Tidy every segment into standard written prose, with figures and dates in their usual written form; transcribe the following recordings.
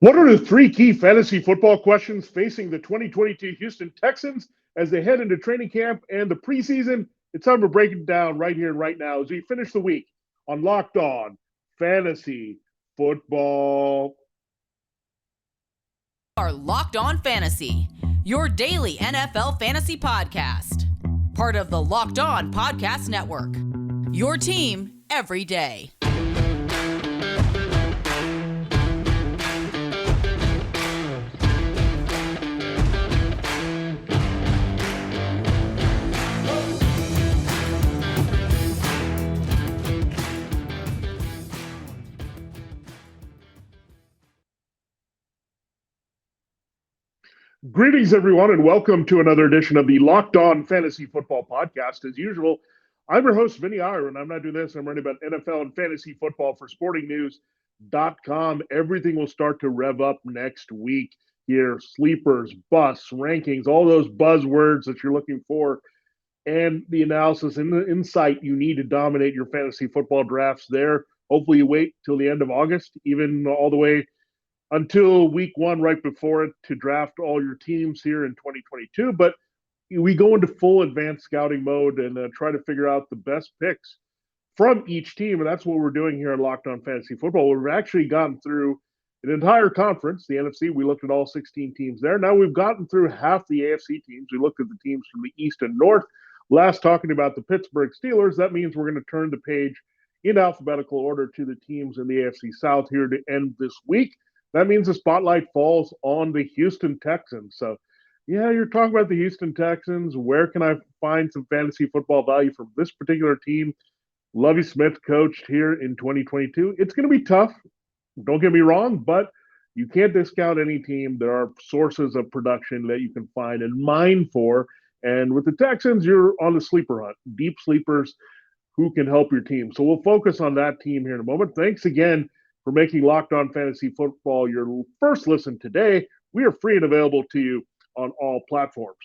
What are the three key fantasy football questions facing the 2022 Houston Texans as they head into training camp and the preseason? It's time to break it down right here and right now as we finish the week on Locked On Fantasy Football. Are Locked On Fantasy, your daily NFL fantasy podcast. Part of the Locked On Podcast Network. Your team every day. Greetings, everyone, and welcome to another edition of the Locked On Fantasy Football Podcast. As usual, I'm your host, Vinnie Iyer, and I'm not doing this. I'm writing about NFL and fantasy football for sportingnews.com. Everything will start to rev up next week here. Sleepers, busts, rankings, all those buzzwords that you're looking for, and the analysis and the insight you need to dominate your fantasy football drafts there. Hopefully you wait till the end of August, even all the way until week one, right before it, to draft all your teams here in 2022. But we go into full advanced scouting mode and try to figure out the best picks from each team. And that's what we're doing here at Locked On Fantasy Football. We've actually gotten through an entire conference, the NFC. We looked at all 16 teams there. Now we've gotten through half the AFC teams. We looked at the teams from the East and North. Last talking about the Pittsburgh Steelers, that means we're going to turn the page in alphabetical order to the teams in the AFC South here to end this week. That means the spotlight falls on the Houston Texans. So, yeah, you're talking about the Houston Texans. Where can I find some fantasy football value from this particular team? Lovie Smith coached here in 2022. It's going to be tough. Don't get me wrong, but you can't discount any team. There are sources of production that you can find and mine for. And with the Texans, you're on the sleeper hunt, deep sleepers who can help your team. So we'll focus on that team here in a moment. Thanks again for making Locked On Fantasy Football your first listen today. We are free and available to you on all platforms.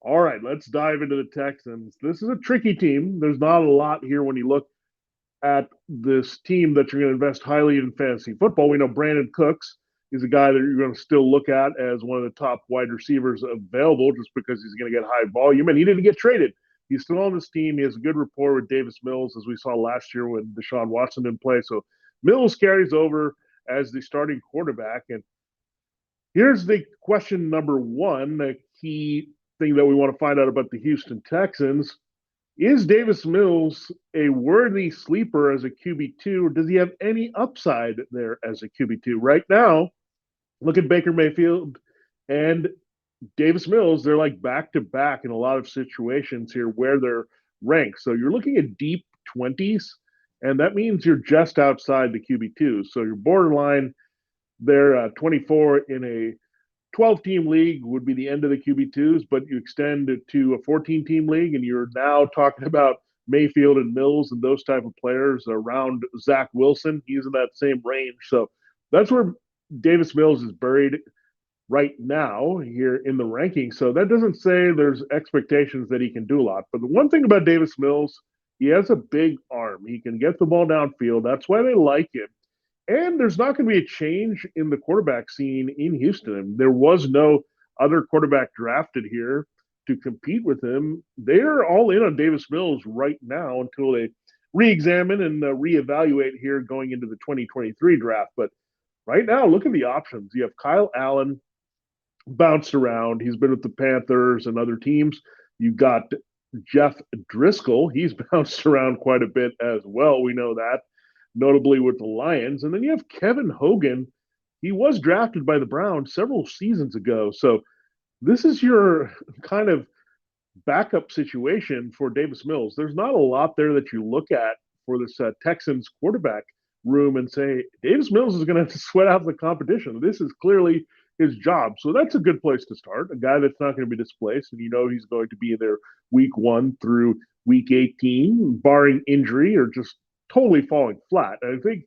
All right, let's dive into the Texans. This is a tricky team. There's not a lot here when you look at this team that you're going to invest highly in fantasy football. We know Brandon Cooks is a guy that you're going to still look at as one of the top wide receivers available just because he's going to get high volume, and he didn't get traded. He's still on this team. He has a good rapport with Davis Mills, as we saw last year when Deshaun Watson didn't play. So Mills carries over as the starting quarterback. And here's the question number one, the key thing that we want to find out about the Houston Texans. Is Davis Mills a worthy sleeper as a QB2, or does he have any upside there as a QB2? Right now, look at Baker Mayfield and Davis Mills. They're like back-to-back in a lot of situations here where they're ranked. So you're looking at deep 20s. And that means you're just outside the QB2. So you're borderline there, 24 in a 12-team league would be the end of the QB2s, but you extend it to a 14-team league, and you're now talking about Mayfield and Mills and those type of players around Zach Wilson. He's in that same range. So that's where Davis Mills is buried right now here in the rankings. So that doesn't say there's expectations that he can do a lot. But the one thing about Davis Mills, he has a big arm. He can get the ball downfield. That's why they like him. And there's not going to be a change in the quarterback scene in Houston. There was no other quarterback drafted here to compete with him. They're all in on Davis Mills right now until they re-examine and reevaluate here going into the 2023 draft. But right now, look at the options. You have Kyle Allen bounced around. He's been with the Panthers and other teams. You've got Jeff Driscoll, he's bounced around quite a bit as well. We know that, notably with the Lions. And then you have Kevin Hogan. He was drafted by the Browns several seasons ago. So this is your kind of backup situation for Davis Mills. There's not a lot there that you look at for this Texans quarterback room and say, Davis Mills is going to have to sweat out the competition. This is clearly his job. So that's a good place to start. A guy that's not going to be displaced, and you know he's going to be there week 1 through week 18, barring injury or just totally falling flat. And I think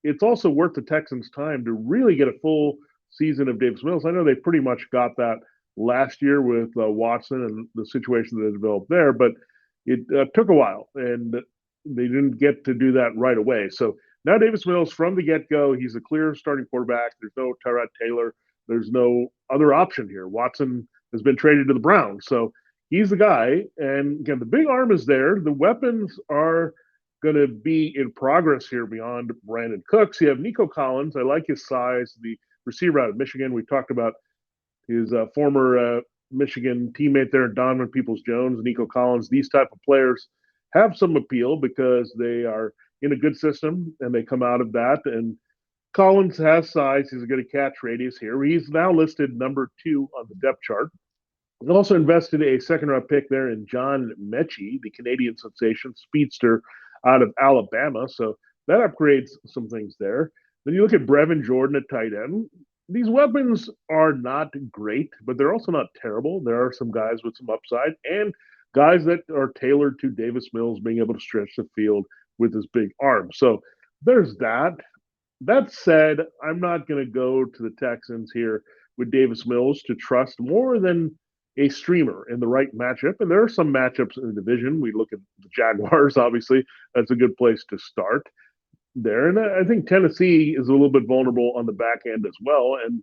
it's also worth the Texans' time to really get a full season of Davis Mills. I know they pretty much got that last year with Watson and the situation that developed there, but it took a while, and they didn't get to do that right away. So Now Davis Mills, from the get-go, he's a clear starting quarterback. There's no Tyrod Taylor. There's no other option here. Watson has been traded to the Browns, so he's the guy. And again, the big arm is there. The weapons are going to be in progress here beyond Brandon Cooks. You have Nico Collins. I like his size. The receiver out of Michigan. We talked about his former Michigan teammate there, Donovan Peoples-Jones, Nico Collins. These type of players have some appeal because they are in a good system and they come out of that. And Collins has size. He's going to catch radius here. He's now listed number 2 on the depth chart. He also invested a second-round pick there in John Mechie, the Canadian sensation speedster out of Alabama. So that upgrades some things there. Then you look at Brevin Jordan at tight end. These weapons are not great, but they're also not terrible. There are some guys with some upside and guys that are tailored to Davis Mills being able to stretch the field with his big arm. So there's that. That said, I'm not going to go to the Texans here with Davis Mills to trust more than a streamer in the right matchup. And there are some matchups in the division. We look at the Jaguars, obviously. That's a good place to start there. And I think Tennessee is a little bit vulnerable on the back end as well. And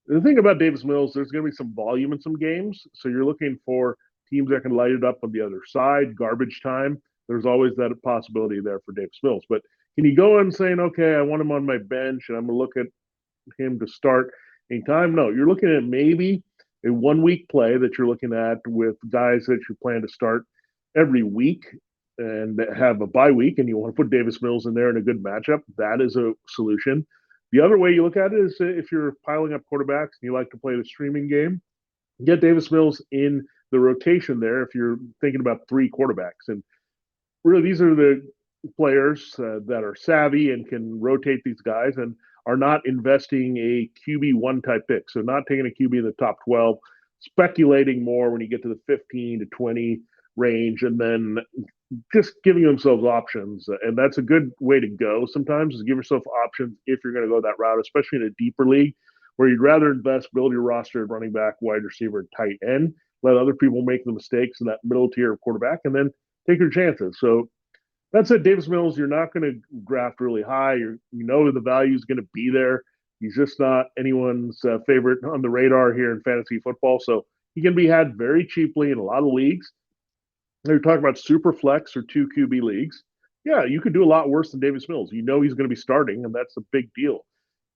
the thing about Davis Mills, there's going to be some volume in some games. So you're looking for teams that can light it up on the other side, garbage time. There's always that possibility there for Davis Mills. But can you go in saying, okay, I want him on my bench and I'm going to look at him to start anytime? No, you're looking at maybe a 1 week play that you're looking at with guys that you plan to start every week and have a bye week, and you want to put Davis Mills in there in a good matchup. That is a solution. The other way you look at it is if you're piling up quarterbacks and you like to play the streaming game, get Davis Mills in the rotation there if you're thinking about 3 quarterbacks. And really, these are the players that are savvy and can rotate these guys and are not investing a QB1 type pick. So not taking a QB in the top 12, speculating more when you get to the 15 to 20 range, and then just giving themselves options. And that's a good way to go sometimes, is give yourself options if you're going to go that route, especially in a deeper league where you'd rather invest, build your roster at running back, wide receiver, and tight end, let other people make the mistakes in that middle tier of quarterback, and then take your chances. So that's it. Davis Mills, you're not going to draft really high. You know the value is going to be there. He's just not anyone's favorite on the radar here in fantasy football. So he can be had very cheaply in a lot of leagues. You're talking about super flex or 2 QB leagues. Yeah, you could do a lot worse than Davis Mills. You know he's going to be starting, and that's a big deal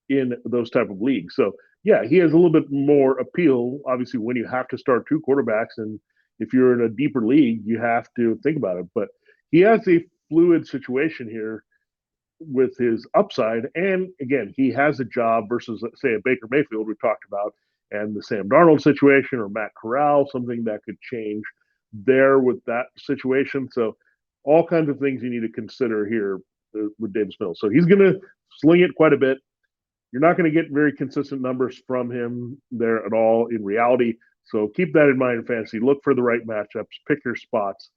in those type of leagues. So yeah, he has a little bit more appeal, obviously, when you have to start 2 quarterbacks. And if you're in a deeper league, you have to think about it. But he has a fluid situation here with his upside. And again, he has a job versus, let's say, a Baker Mayfield we talked about, and the Sam Darnold situation or Matt Corral, something that could change there with that situation. So all kinds of things you need to consider here with Davis Mills. So he's going to sling it quite a bit. You're not going to get very consistent numbers from him there at all in reality. So keep that in mind in fantasy. Look for the right matchups, pick your spots.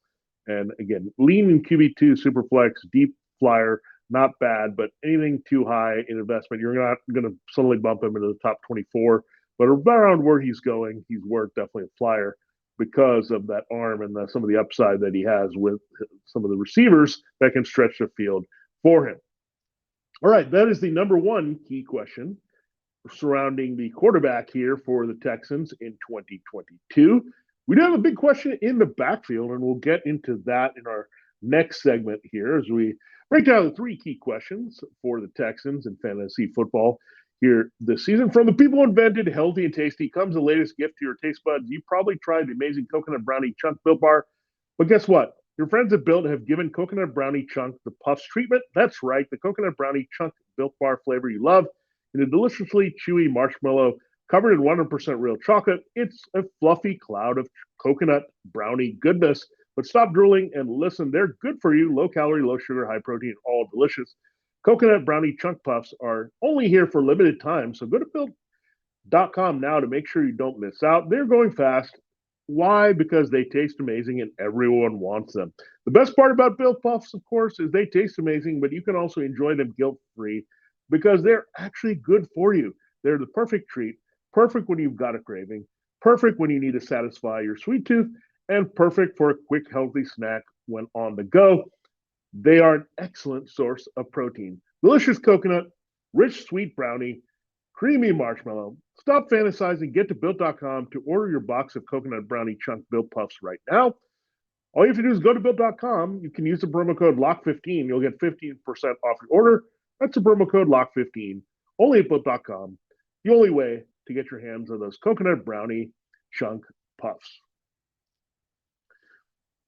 And again, lean in QB2, super flex, deep flyer, not bad, but anything too high in investment, you're not going to suddenly bump him into the top 24. But around where he's going, he's worth definitely a flyer because of that arm and some of the upside that he has with some of the receivers that can stretch the field for him. All right, that is the number 1 key question surrounding the quarterback here for the Texans in 2022. We do have a big question in the backfield, and we'll get into that in our next segment here as we break down the 3 key questions for the Texans in fantasy football here this season. From the people who invented healthy and tasty comes the latest gift to your taste buds. You probably tried the amazing coconut brownie chunk Built Bar, but guess what? Your friends at Built have given coconut brownie chunk the Puffs treatment. That's right, the coconut brownie chunk Built Bar flavor you love in a deliciously chewy marshmallow covered in 100% real chocolate. It's a fluffy cloud of coconut brownie goodness. But stop drooling and listen. They're good for you, low calorie, low sugar, high protein, all delicious. Coconut brownie chunk puffs are only here for limited time, so go to built.com now to make sure you don't miss out. They're going fast. Why? Because they taste amazing and everyone wants them. The best part about Built Puffs, of course, is they taste amazing, but you can also enjoy them guilt-free because they're actually good for you. They're the perfect treat, perfect when you've got a craving, perfect when you need to satisfy your sweet tooth, and perfect for a quick, healthy snack when on the go. They are an excellent source of protein. delicious coconut, rich sweet brownie, creamy marshmallow. Stop fantasizing. Get to Built.com to order your box of coconut brownie chunk Built Puffs right now. All you have to do is go to Built.com. You can use the promo code LOCK15. You'll get 15% off your order. That's the promo code LOCK15. Only at Built.com. The only way to get your hands on those coconut brownie chunk puffs.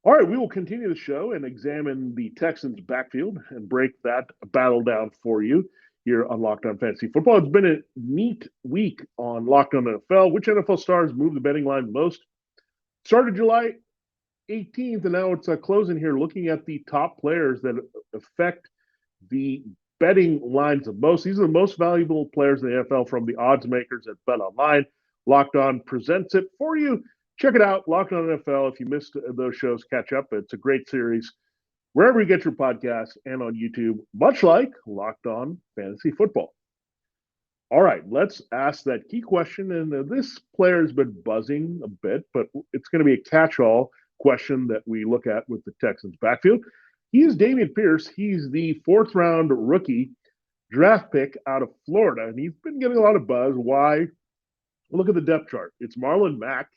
All right, we will continue the show and examine the Texans backfield and break that battle down for you here on Locked On Fantasy Football. It's been a neat week on Locked On NFL. Which NFL stars moved the betting line most? Started July 18th, and now it's closing here, looking at the top players that affect the betting lines the most. These are the most valuable players in the NFL from the odds makers at BetOnline. Locked On presents it for you. Check it out, Locked On NFL. If you missed those shows, catch up. It's a great series wherever you get your podcasts and on YouTube, much like Locked On Fantasy Football. All right, let's ask that key question. And this player has been buzzing a bit, but it's going to be a catch-all question that we look at with the Texans backfield. He is Dameon Pierce. He's the fourth-round rookie draft pick out of Florida, and he's been getting a lot of buzz. Why? Look at the depth chart. It's Marlon Mack.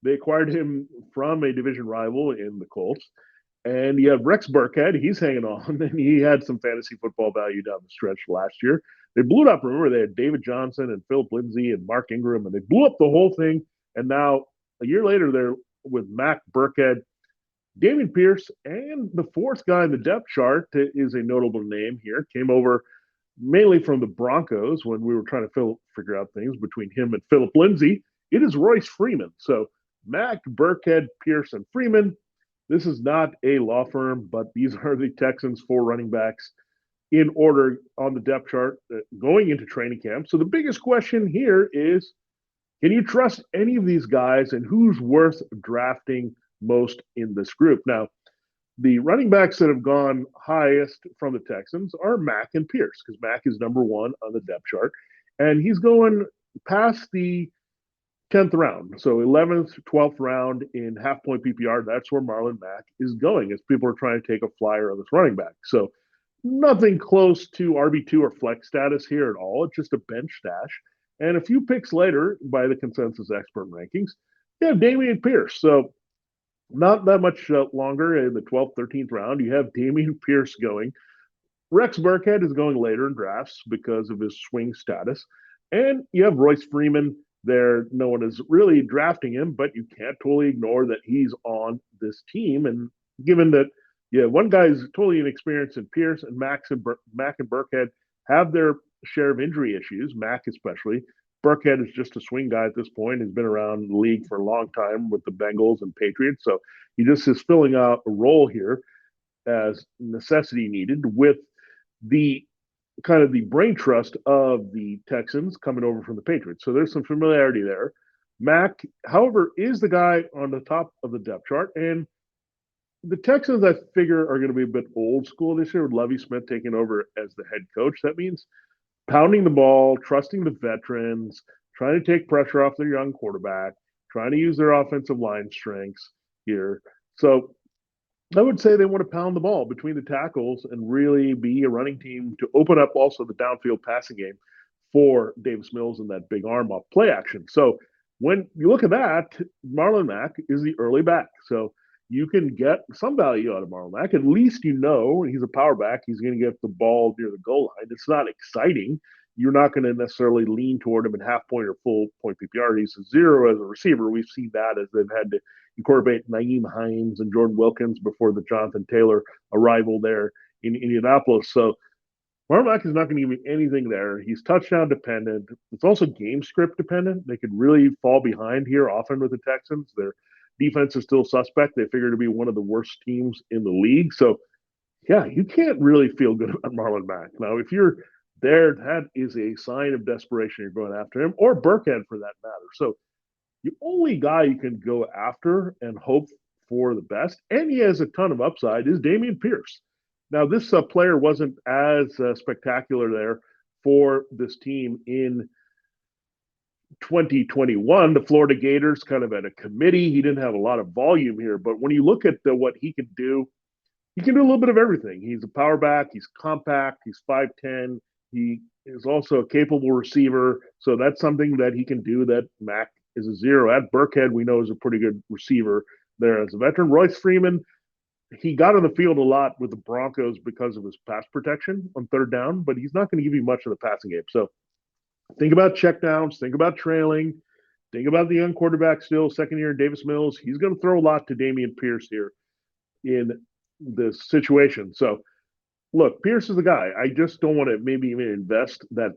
They acquired him from a division rival in the Colts. And you have Rex Burkhead. He's hanging on, and he had some fantasy football value down the stretch last year. They blew it up. Remember, they had David Johnson and Philip Lindsay and Mark Ingram, and they blew up the whole thing. And now, a year later, they're with Mack, Burkhead, Dameon Pierce, and the fourth guy in the depth chart is a notable name here. Came over mainly from the Broncos when we were trying to figure out things between him and Philip Lindsay. It is Royce Freeman. So Mack, Burkhead, Pierce, and Freeman. This is not a law firm, but these are the Texans' four running backs in order on the depth chart going into training camp. So the biggest question here is, can you trust any of these guys, and who's worth drafting most in this group? Now, the running backs that have gone highest from the Texans are Mack and Pierce, because Mack is number one on the depth chart, and he's going past the 10th round. So 11th, 12th round in half-point PPR, that's where Marlon Mack is going, as people are trying to take a flyer on this running back. So nothing close to RB2 or flex status here at all. It's just a bench stash. And a few picks later, by the consensus expert rankings, you have Dameon Pierce. So not that much longer in the 12th, 13th round. You have Dameon Pierce going. Rex Burkhead is going later in drafts because of his swing status. And you have Royce Freeman there. No one is really drafting him, but you can't totally ignore that he's on this team. And given that, one guy is totally inexperienced in Pierce, and Mack and Burkhead have their share of injury issues, Mack especially. Burkhead is just a swing guy at this point. He's been around the league for a long time with the Bengals and Patriots. So he just is filling out a role here as necessity needed with the kind of the brain trust of the Texans coming over from the Patriots. So there's some familiarity there. Mack, however, is the guy on the top of the depth chart. And the Texans, I figure, are going to be a bit old school this year with Lovie Smith taking over as the head coach. That means pounding the ball, trusting the veterans, trying to take pressure off their young quarterback, trying to use their offensive line strengths here. So I would say they want to pound the ball between the tackles and really be a running team to open up also the downfield passing game for Davis Mills and that big arm off play action. So when you look at that, Marlon Mack is the early back. So you can get some value out of Marlon Mack. At least you know he's a power back. He's going to get the ball near the goal line. It's not exciting. You're not going to necessarily lean toward him in half point or full point PPR. He's a zero as a receiver. We've seen that as they've had to incorporate Nyheim Hines and Jordan Wilkins before the Jonathan Taylor arrival there in Indianapolis. So Marlon Mack is not going to give you anything there. He's touchdown dependent. It's also game script dependent. They could really fall behind here often with the Texans. Their defense is still suspect. They figure to be one of the worst teams in the league. So, yeah, you can't really feel good about Marlon Mack. Now, if you're there, that is a sign of desperation. You're going after him, or Burkhead for that matter. So the only guy you can go after and hope for the best, and he has a ton of upside, is Dameon Pierce. Now, this player wasn't as spectacular there for this team in 2021. The Florida Gators kind of at a committee. He didn't have a lot of volume here, but when you look at what he could do he can do a little bit of everything. He's a power back. He's compact. He's 5'10". He is also a capable receiver. So that's something that he can do that Mac is a zero at. Burkhead, we know, is a pretty good receiver there as a veteran. Royce Freeman, he got on the field a lot with the Broncos because of his pass protection on third down, but he's not going to give you much of the passing game. So think about checkdowns, think about trailing, think about the young quarterback still, second year Davis Mills. He's going to throw a lot to Dameon Pierce here in this situation. So look, Pierce is the guy. I just don't want to maybe even invest that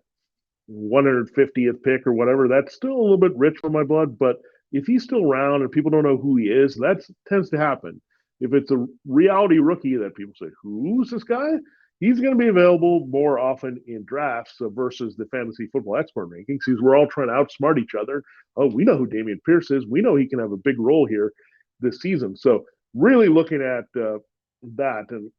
150th pick or whatever. That's still a little bit rich for my blood, but if he's still around and people don't know who he is, that tends to happen. If it's a reality rookie that people say, who's this guy? He's going to be available more often in drafts versus the fantasy football expert rankings because we're all trying to outsmart each other. Oh, we know who Dameon Pierce is. We know he can have a big role here this season. So really looking at that, and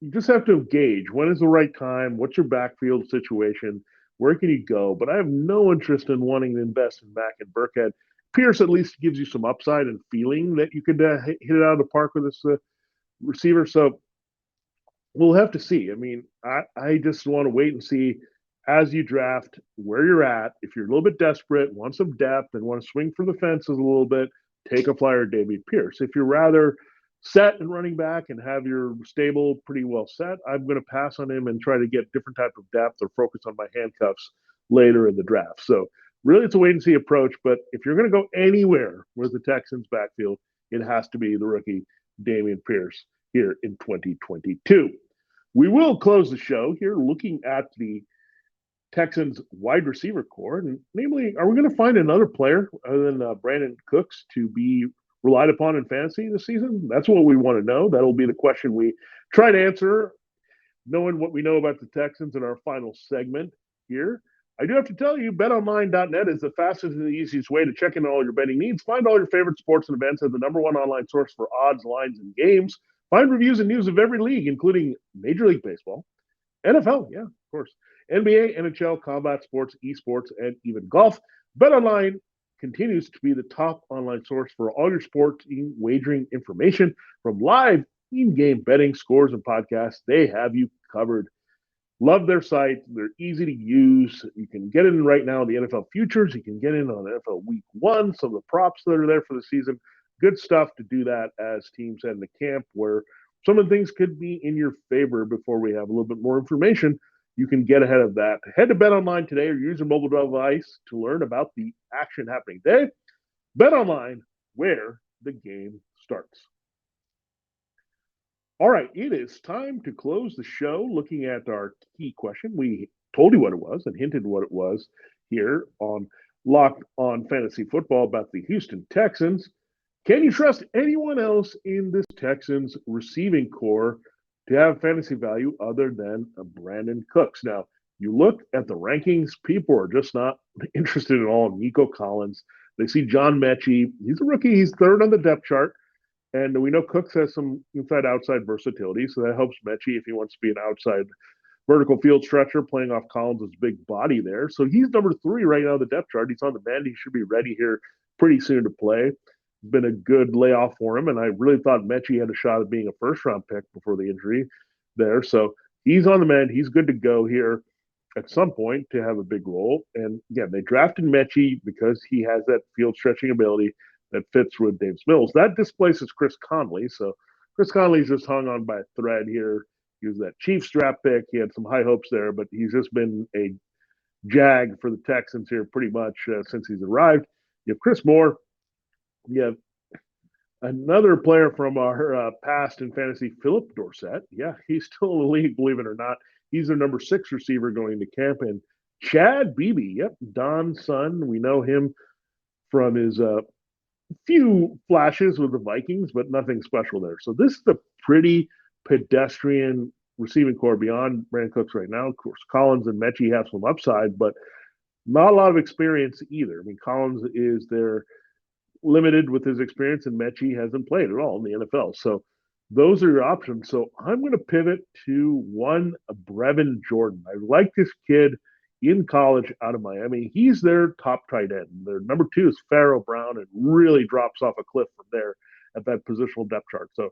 you just have to gauge when is the right time, what's your backfield situation, where can you go? But I have no interest in wanting to invest in Mack and Burkhead. Pierce at least gives you some upside and feeling that you could hit it out of the park with this receiver. So we'll have to see. I mean, I just want to wait and see as you draft where you're at. If you're a little bit desperate, want some depth, and want to swing for the fences a little bit, take a flyer at Dameon Pierce. If you're rather set and running back and have your stable pretty well set, I'm going to pass on him and try to get different type of depth or focus on my handcuffs later in the draft. So really it's a wait and see approach, but if you're going to go anywhere with the Texans backfield, it has to be the rookie Dameon Pierce here in 2022. We will close the show here looking at the Texans wide receiver core, and namely, are we going to find another player other than Brandon Cooks to be relied upon in fantasy this season? That's what we want to know. That'll be the question we try to answer, knowing what we know about the Texans in our final segment here. I do have to tell you, betonline.net is the fastest and the easiest way to check in on all your betting needs. Find all your favorite sports and events as the number one online source for odds, lines, and games. Find reviews and news of every league, including Major League Baseball, NFL, yeah, of course, NBA, NHL, combat sports, esports, and even golf. BetOnline continues to be the top online source for all your sports wagering information. From live in-game betting, scores, and podcasts, they have you covered. Love their site. They're easy to use. You can get in right now on the NFL futures. You can get in on NFL Week 1, some of the props that are there for the season. Good stuff to do that as teams head into camp, where some of the things could be in your favor before we have a little bit more information. You can get ahead of that. Head to BetOnline today or use your mobile device to learn about the action happening today. BetOnline, where the game starts. All right, it is time to close the show looking at our key question. We told you what it was and hinted what it was here on Locked On Fantasy Football about the Houston Texans. Can you trust anyone else in this Texans receiving core to have fantasy value other than Brandon Cooks? Now, you look at the rankings, people are just not interested at all in Nico Collins. They see John Mechie. He's a rookie. He's third on the depth chart. And we know Cooks has some inside-outside versatility, so that helps Mechie if he wants to be an outside vertical field stretcher, playing off Collins' big body there. So he's number 3 right now on the depth chart. He's on the mend. He should be ready here pretty soon to play. It's been a good layoff for him, and I really thought Mechie had a shot at being a first-round pick before the injury there. So he's on the mend. He's good to go here at some point to have a big role. And, again, they drafted Mechie because he has that field-stretching ability that fits with Davis Mills. That displaces Chris Conley. So Chris Conley's just hung on by a thread here. He was that Chiefs draft pick. He had some high hopes there, but he's just been a jag for the Texans here pretty much since he's arrived. You have Chris Moore. You have another player from our past in fantasy, Philip Dorsett. Yeah, he's still in the league, believe it or not. He's their number 6 receiver going to camp. And Chad Beebe, yep, Don's son. We know him from his few flashes with the Vikings, but nothing special there. So this is a pretty pedestrian receiving core beyond Brandon Cooks right now. Of course, Collins and Mechie have some upside, but not a lot of experience either. I mean, Collins is there limited with his experience, and Mechie hasn't played at all in the NFL. So those are your options. So I'm going to pivot to one, Brevin Jordan. I like this kid in college out of Miami. He's their top tight end. Their number 2 is Pharaoh Brown, and really drops off a cliff from there at that positional depth chart. So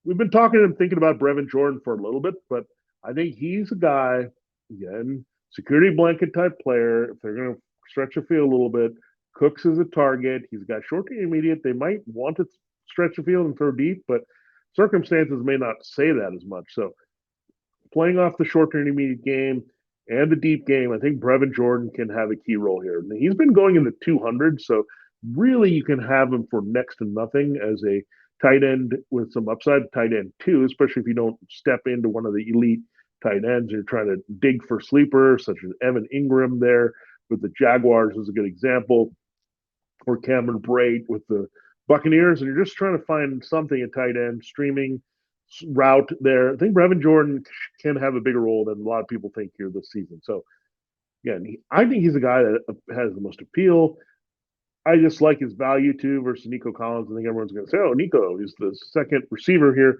we've been talking and thinking about Brevin Jordan for a little bit, but I think he's a guy, again, security blanket type player. If they're going to stretch the field a little bit, Cooks is a target. He's got short to intermediate. They might want to stretch the field and throw deep, but circumstances may not say that as much. So playing off the short to intermediate game and the deep game, I think Brevin Jordan can have a key role here. He's been going in the 200, so really you can have him for next to nothing as a tight end with some upside, tight end too, especially if you don't step into one of the elite tight ends. You're trying to dig for sleepers, such as Evan Ingram there with the Jaguars is a good example, or Cameron Brate with the Buccaneers, and you're just trying to find something at tight end, streaming route there. I think Brevin Jordan can have a bigger role than a lot of people think here this season. So, again, I think he's a guy that has the most appeal. I just like his value too versus Nico Collins. I think everyone's going to say, "Oh, Nico is the second receiver here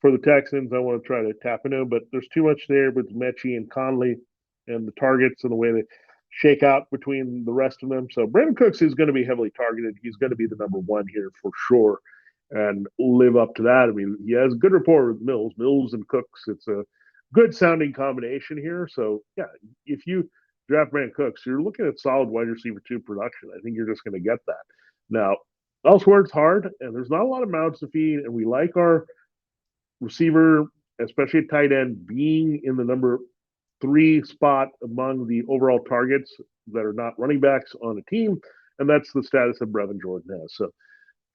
for the Texans." I want to try to tap into him, but there's too much there with Mechie and Conley and the targets and the way they shake out between the rest of them. So Brandon Cooks is going to be heavily targeted. He's going to be the number one here for sure and live up to that. I mean, he has a good rapport with Mills and Cooks. It's a good sounding combination here. So yeah, if you draft Brandon Cooks, you're looking at solid wide receiver 2 production. I think you're just going to get that. Now, elsewhere it's hard, and there's not a lot of mouths to feed, and we like our receiver, especially at tight end, being in the number 3 spot among the overall targets that are not running backs on a team, and that's the status that Brevin Jordan has. So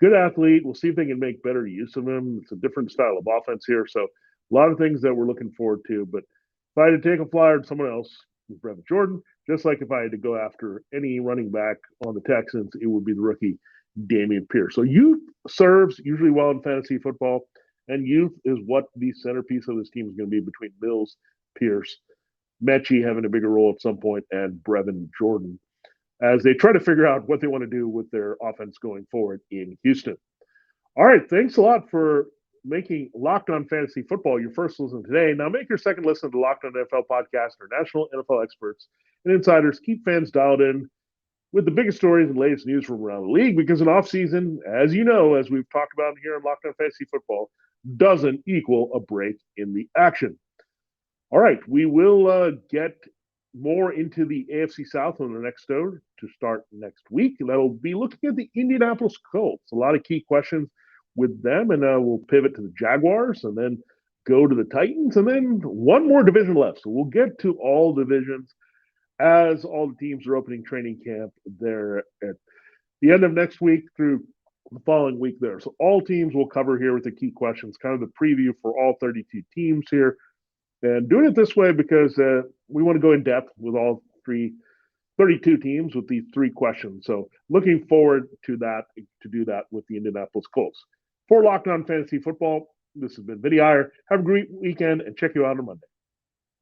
good athlete. We'll see if they can make better use of him. It's a different style of offense here, so a lot of things that we're looking forward to. But if I had to take a flyer on someone else, with Brevin Jordan, just like if I had to go after any running back on the Texans, it would be the rookie Dameon Pierce. So youth serves usually well in fantasy football, and youth is what the centerpiece of this team is going to be between Mills, Pierce, Mechie having a bigger role at some point, and Brevin Jordan as they try to figure out what they want to do with their offense going forward in Houston. All right, thanks a lot for making Locked On Fantasy Football your first listen today. Now make your second listen to the Locked On NFL podcast. Our national NFL experts and insiders keep fans dialed in with the biggest stories and latest news from around the league, because an offseason, as you know, as we've talked about here on Locked On Fantasy Football, doesn't equal a break in the action. All right, we will get more into the AFC South on the next show to start next week. And that'll be looking at the Indianapolis Colts. A lot of key questions with them, and we'll pivot to the Jaguars and then go to the Titans, and then one more division left. So we'll get to all divisions as all the teams are opening training camp there at the end of next week through the following week there. So all teams will cover here with the key questions, kind of the preview for all 32 teams here. And doing it this way because we want to go in depth with all 32 teams with these 3 questions. So looking forward to that, to do that with the Indianapolis Colts. For Locked On Fantasy Football, this has been Vinnie Iyer. Have a great weekend and check you out on Monday.